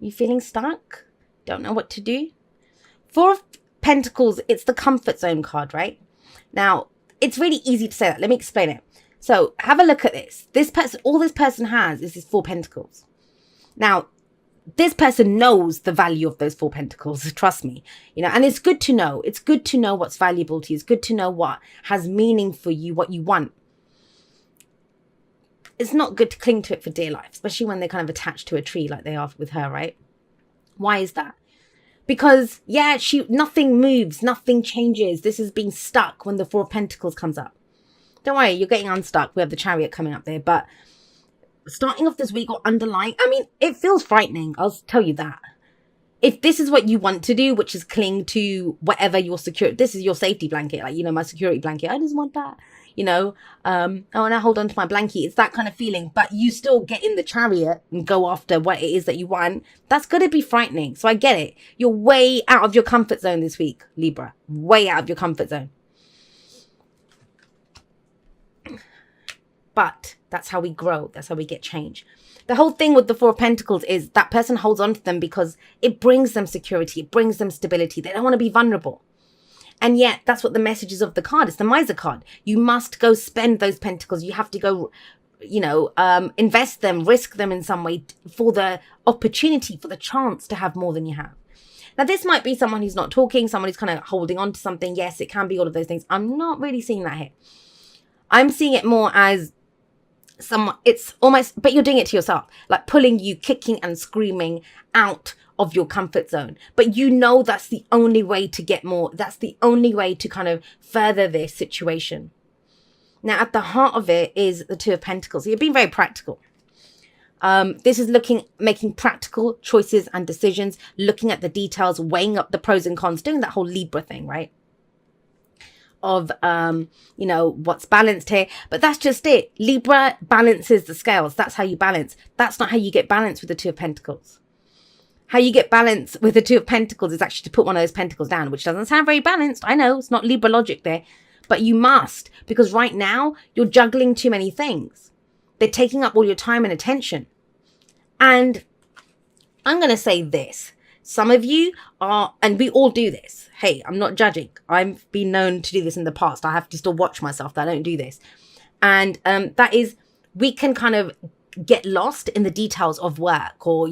You feeling stuck? Don't know what to do? Four of Pentacles, it's the comfort zone card, right? Now, it's really easy to say that. Let me explain it. So have a look at this. All this person has is this Four Pentacles. Now, this person knows the value of those Four Pentacles. Trust me, and it's good to know. It's good to know what's valuable to you. It's good to know what has meaning for you, what you want. It's not good to cling to it for dear life, especially when they're kind of attached to a tree like they are with her, right? Why is that? Because, nothing moves, nothing changes. This is being stuck when the Four of Pentacles comes up. Don't worry, you're getting unstuck. We have the Chariot coming up there. But starting off this week or underlying, it feels frightening. I'll tell you that. If this is what you want to do, which is cling to whatever your security, this is your safety blanket, like, my security blanket. I just want that, I want to hold on to my blanket. It's that kind of feeling, but you still get in the Chariot and go after what it is that you want. That's going to be frightening. So I get it. You're way out of your comfort zone this week, Libra, way out of your comfort zone. But that's how we grow. That's how we get change. The whole thing with the Four of Pentacles is that person holds on to them because it brings them security. It brings them stability. They don't want to be vulnerable. And yet that's what the message is of the card. It's the Miser card. You must go spend those pentacles. You have to go, invest them, risk them in some way for the opportunity, for the chance to have more than you have. Now, this might be someone who's not talking, someone who's kind of holding on to something. Yes, it can be all of those things. I'm not really seeing that here. I'm seeing it more as it's almost, but you're doing it to yourself, like pulling you, kicking and screaming out of your comfort zone. But that's the only way to get more. That's the only way to kind of further this situation. Now, at the heart of it is the Two of Pentacles. So you're being very practical. This is making practical choices and decisions, looking at the details, weighing up the pros and cons, doing that whole Libra thing, right? Of, what's balanced here. But that's just it. Libra balances the scales. That's how you balance. That's not how you get balance with the Two of Pentacles. How you get balance with the Two of Pentacles is actually to put one of those pentacles down, which doesn't sound very balanced. I know, it's not Libra logic there. But you must, because right now you're juggling too many things. They're taking up all your time and attention. And I'm going to say this. Some of you are, and we all do this. Hey, I'm not judging. I've been known to do this in the past. I have to still watch myself that I don't do this. And that is, we can kind of get lost in the details of work, or,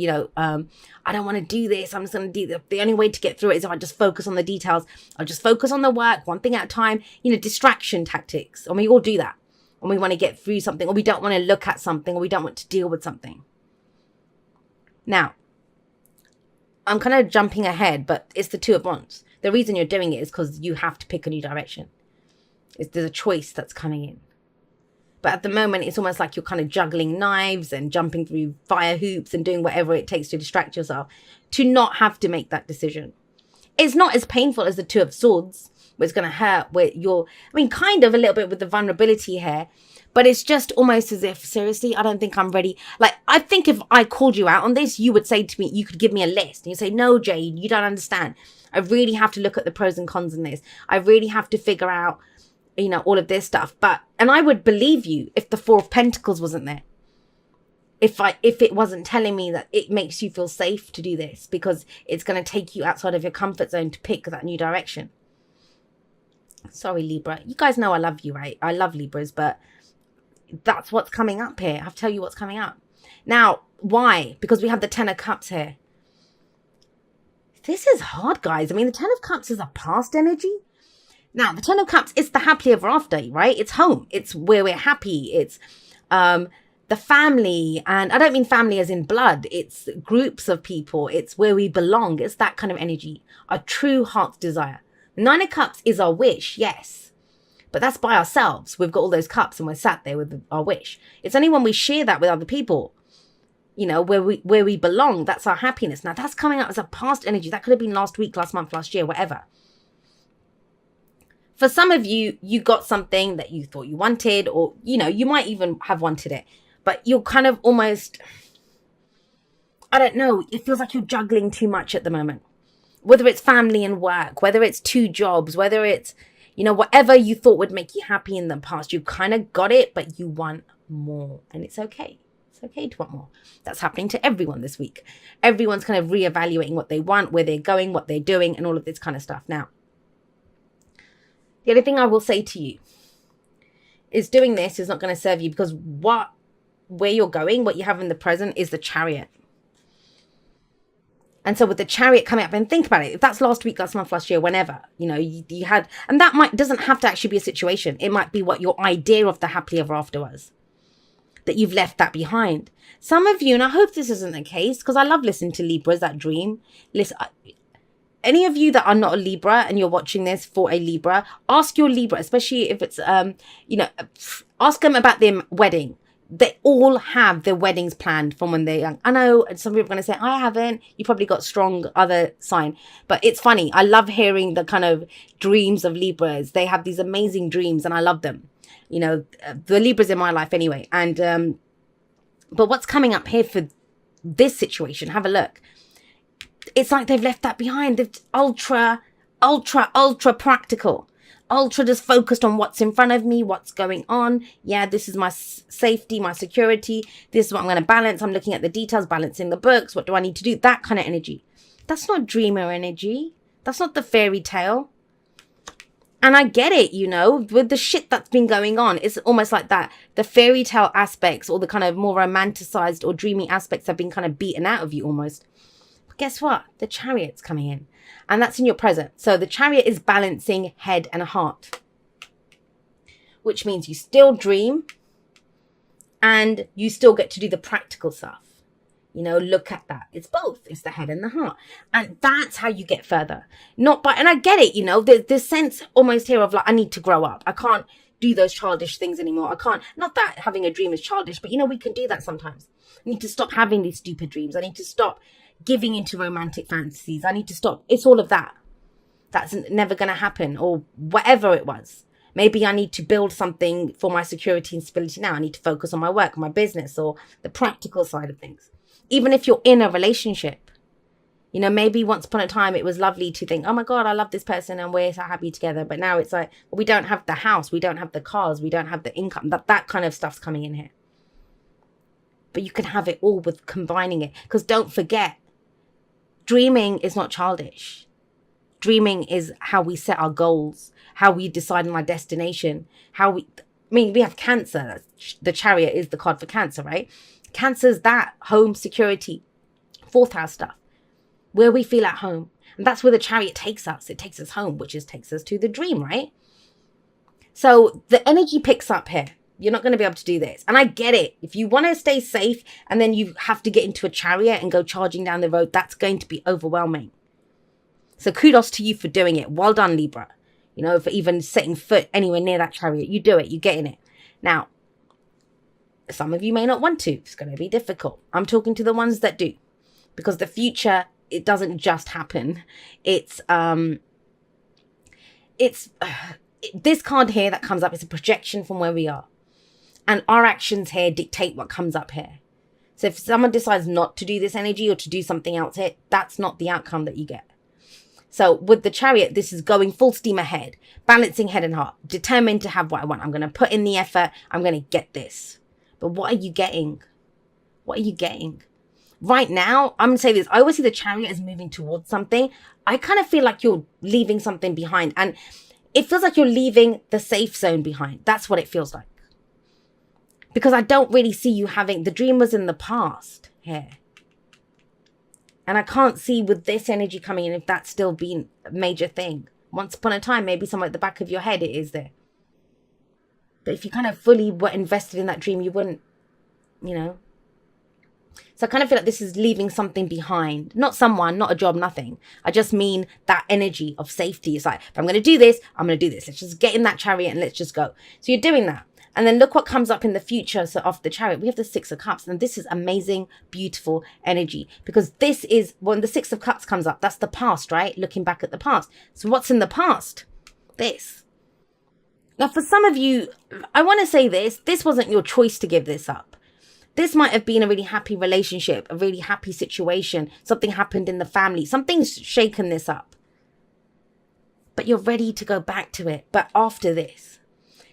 I don't want to do this. I'm just going to do this. The only way to get through it is if I just focus on the details. I'll just focus on the work, one thing at a time, distraction tactics. And we all do that. And we want to get through something, or we don't want to look at something, or we don't want to deal with something. Now, I'm kind of jumping ahead, but it's the Two of Wands. The reason you're doing it is because you have to pick a new direction. There's a choice that's coming in. But at the moment, it's almost like you're kind of juggling knives and jumping through fire hoops and doing whatever it takes to distract yourself to not have to make that decision. It's not as painful as the Two of Swords, where it's going to hurt, where you're, kind of a little bit with the vulnerability here. But it's just almost as if, seriously, I don't think I'm ready. Like, I think if I called you out on this, you would say to me, you could give me a list. And you say, no, Jade, you don't understand. I really have to look at the pros and cons in this. I really have to figure out, all of this stuff. And I would believe you if the Four of Pentacles wasn't there. If it wasn't telling me that it makes you feel safe to do this, because it's going to take you outside of your comfort zone to pick that new direction. Sorry, Libra. You guys know I love you, right? I love Libras, but that's what's coming up here. I have to tell you what's coming up. Now, why? Because we have the Ten of Cups here. This is hard, guys. The Ten of Cups is a past energy. Now, the Ten of Cups is the happily ever after, right? It's home. It's where we're happy. It's the family. And I don't mean family as in blood. It's groups of people. It's where we belong. It's that kind of energy. Our true heart's desire. Nine of Cups is our wish, yes. But that's by ourselves. We've got all those cups and we're sat there with our wish. It's only when we share that with other people, where we belong. That's our happiness. Now, that's coming up as a past energy. That could have been last week, last month, last year, whatever. For some of you, you got something that you thought you wanted, or, you might even have wanted it. But you're kind of almost, I don't know, it feels like you're juggling too much at the moment. Whether it's family and work, whether it's 2 jobs, whether it's, whatever you thought would make you happy in the past, you kind of got it, but you want more. And it's okay. It's okay to want more. That's happening to everyone this week. Everyone's kind of reevaluating what they want, where they're going, what they're doing, and all of this kind of stuff. Now, the only thing I will say to you is doing this is not going to serve you, because where you're going, what you have in the present is the Chariot. And so with the Chariot coming up, and think about it, if that's last week, last month, last year, whenever, you had, and that doesn't have to actually be a situation. It might be what your idea of the happily ever after was, that you've left that behind. Some of you, and I hope this isn't the case, because I love listening to Libras, that dream. Listen, any of you that are not a Libra and you're watching this for a Libra, ask your Libra, especially if it's, ask them about their wedding. They all have their weddings planned from when they're young. I know some people are going to say, I haven't. You probably got strong other sign. But it's funny. I love hearing the kind of dreams of Libras. They have these amazing dreams and I love them. The Libras in my life anyway. And but what's coming up here for this situation, have a look. It's like they've left that behind. They're ultra practical. Ultra just focused on what's in front of me, what's going on. Yeah, this is my safety, my security. This is what I'm going to balance. I'm looking at the details, balancing the books. What do I need to do? That kind of energy. That's not dreamer energy. That's not the fairy tale. And I get it, with the shit that's been going on. It's almost like that. The fairy tale aspects or the kind of more romanticized or dreamy aspects have been kind of beaten out of you almost. But guess what? The Chariot's coming in. And that's in your present. So the Chariot is balancing head and heart, which means you still dream and you still get to do the practical stuff. Look at that. It's both. It's the head and the heart. And that's how you get further. And I get it, there's this sense almost here of like, I need to grow up. I can't do those childish things anymore. I can't, not that having a dream is childish, but we can do that sometimes. I need to stop having these stupid dreams. I need to stop giving into romantic fantasies. I need to stop. It's all of that. That's never going to happen, or whatever it was. Maybe I need to build something for my security and stability now. I need to focus on my work, my business, or the practical side of things. Even if you're in a relationship, maybe once upon a time it was lovely to think, oh my God, I love this person and we're so happy together. But now it's like, well, we don't have the house, we don't have the cars, we don't have the income. That kind of stuff's coming in here. But you can have it all with combining it. Because don't forget, dreaming is not childish. Dreaming is how we set our goals, how we decide on our destination, we have Cancer. The Chariot is the card for Cancer, right? Cancer's that home security, fourth house stuff, where we feel at home. And that's where the Chariot takes us. It takes us home, which takes us to the dream, right? So the energy picks up here. You're not going to be able to do this. And I get it. If you want to stay safe and then you have to get into a Chariot and go charging down the road, that's going to be overwhelming. So kudos to you for doing it. Well done, Libra. For even setting foot anywhere near that Chariot. You do it. You get in it. Now, some of you may not want to. It's going to be difficult. I'm talking to the ones that do. Because the future, it doesn't just happen. It's this card here that comes up is a projection from where we are. And our actions here dictate what comes up here. So if someone decides not to do this energy or to do something else here, that's not the outcome that you get. So with the Chariot, this is going full steam ahead, balancing head and heart, determined to have what I want. I'm going to put in the effort. I'm going to get this. But what are you getting? What are you getting? Right now, I'm going to say this. I always see the Chariot as moving towards something. I kind of feel like you're leaving something behind. And it feels like you're leaving the safe zone behind. That's what it feels like. Because I don't really see you having... The dream was in the past here. And I can't see with this energy coming in if that's still been a major thing. Once upon a time, maybe somewhere at the back of your head it is there. But if you kind of fully were invested in that dream, you wouldn't, So I kind of feel like this is leaving something behind. Not someone, not a job, nothing. I just mean that energy of safety. It's like, if I'm going to do this, I'm going to do this. Let's just get in that Chariot and let's just go. So you're doing that. And then look what comes up in the future. So off the Chariot, we have the Six of Cups. And this is amazing, beautiful energy. Because this is, when the Six of Cups comes up, that's the past, right? Looking back at the past. So what's in the past? This. Now, for some of you, I want to say this wasn't your choice to give this up. This might have been a really happy relationship, a really happy situation. Something happened in the family. Something's shaken this up. But you're ready to go back to it. But after this.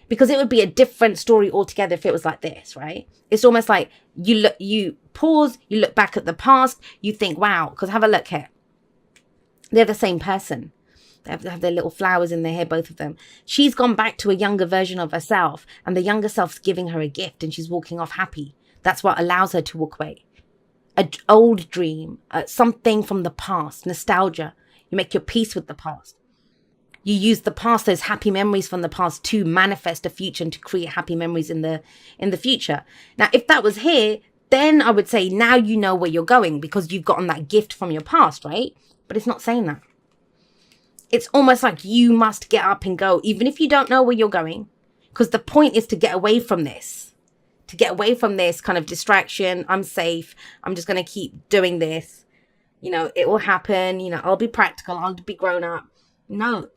Because it would be a different story altogether if it was like this, right? It's almost like you pause, you look back at the past, you think, wow, because have a look here. They're the same person. They have their little flowers in their hair, both of them. She's gone back to a younger version of herself, and the younger self's giving her a gift, and she's walking off happy. That's what allows her to walk away. An old dream, something from the past, nostalgia. You make your peace with the past. You use the past, those happy memories from the past, to manifest a future and to create happy memories in the future. Now, if that was here, then I would say now you know where you're going because you've gotten that gift from your past, right? But it's not saying that. It's almost like you must get up and go, even if you don't know where you're going, because the point is to get away from this, kind of distraction. I'm safe. I'm just going to keep doing this. You know, it will happen. You know, I'll be practical. I'll be grown up. No,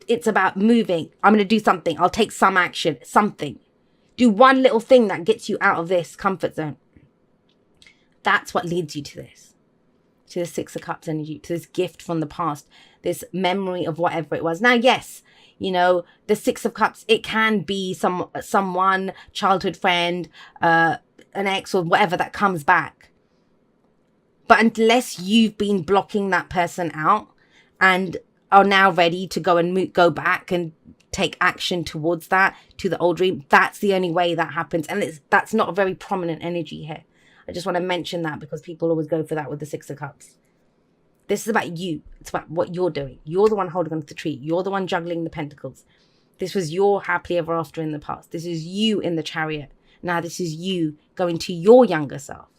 it's about moving. I'm going to do something. I'll take some action, something. Do one little thing that gets you out of this comfort zone. That's what leads you to this, to the Six of Cups energy, to this gift from the past, this memory of whatever it was. Now, yes, you know, the Six of Cups, it can be someone, childhood friend, an ex or whatever that comes back. But unless you've been blocking that person out and are now ready to go back and take action towards that, to the old dream, that's the only way that happens. And that's not a very prominent energy here. I just want to mention that because people always go for that with the Six of Cups. This is about you. It's about what you're doing. You're the one holding on to the tree. You're the one juggling the pentacles. This was your happily ever after in the past. This is you in the Chariot. Now this is you going to your younger self.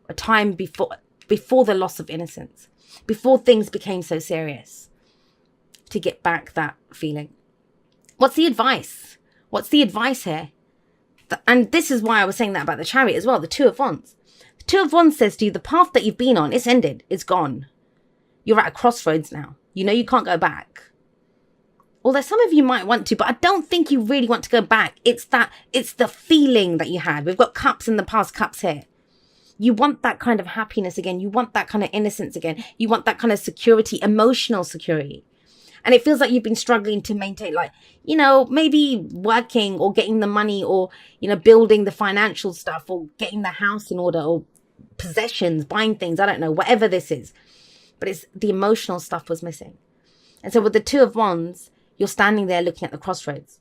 A time before the loss of innocence. Before things became so serious. To get back that feeling. What's the advice? What's the advice here? And this is why I was saying that about the Chariot as well. The Two of Wands. The Two of Wands says to you, the path that you've been on, it's ended. It's gone. You're at a crossroads now. You know you can't go back. Although some of you might want to, but I don't think you really want to go back. It's the feeling that you had. We've got cups in the past, cups here. You want that kind of happiness again. You want that kind of innocence again. You want that kind of security, emotional security. And it feels like you've been struggling to maintain, like, you know, maybe working or getting the money or, you know, building the financial stuff or getting the house in order or possessions, buying things. I don't know, whatever this is. But it's the emotional stuff was missing. And so with the Two of Wands, you're standing there looking at the crossroads.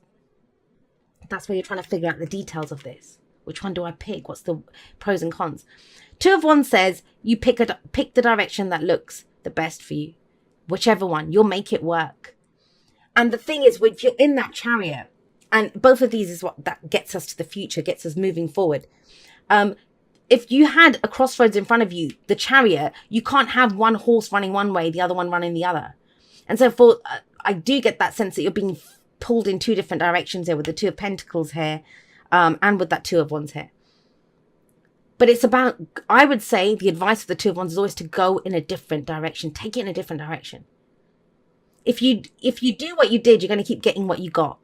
That's where you're trying to figure out the details of this. Which one do I pick? What's the pros and cons? Two of Wands says you pick the direction that looks the best for you. Whichever one, you'll make it work. And the thing is, when you're in that Chariot, and both of these is what that gets us to the future, gets us moving forward. If you had a crossroads in front of you, the Chariot, you can't have one horse running one way, the other one running the other. And so I do get that sense that you're being pulled in two different directions here with the Two of Pentacles here, and with that Two of Wands here. But it's about, I would say, the advice of the Two of Wands is always to go in a different direction. Take it in a different direction. If you do what you did, you're going to keep getting what you got.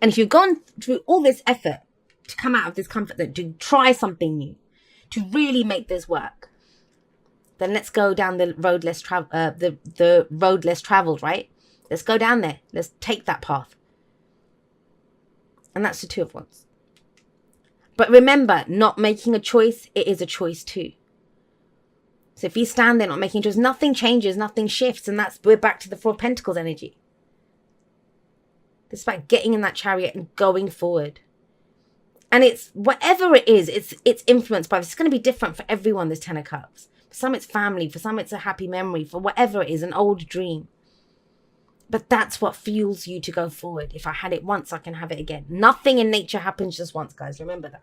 And if you've gone through all this effort to come out of this comfort zone, to try something new, to really make this work, then let's go down the road less the road less traveled, right? Let's go down there. Let's take that path. And that's the Two of Wands. But remember, not making a choice, it is a choice too. So if you stand there not making a choice, nothing changes, nothing shifts. And we're back to the Four of Pentacles energy. It's about getting in that Chariot and going forward. And it's, whatever it is, it's influenced by this. It's going to be different for everyone, this Ten of Cups. For some it's family, for some it's a happy memory, for whatever it is, an old dream. But that's what fuels you to go forward. If I had it once, I can have it again. Nothing in nature happens just once, guys. Remember that.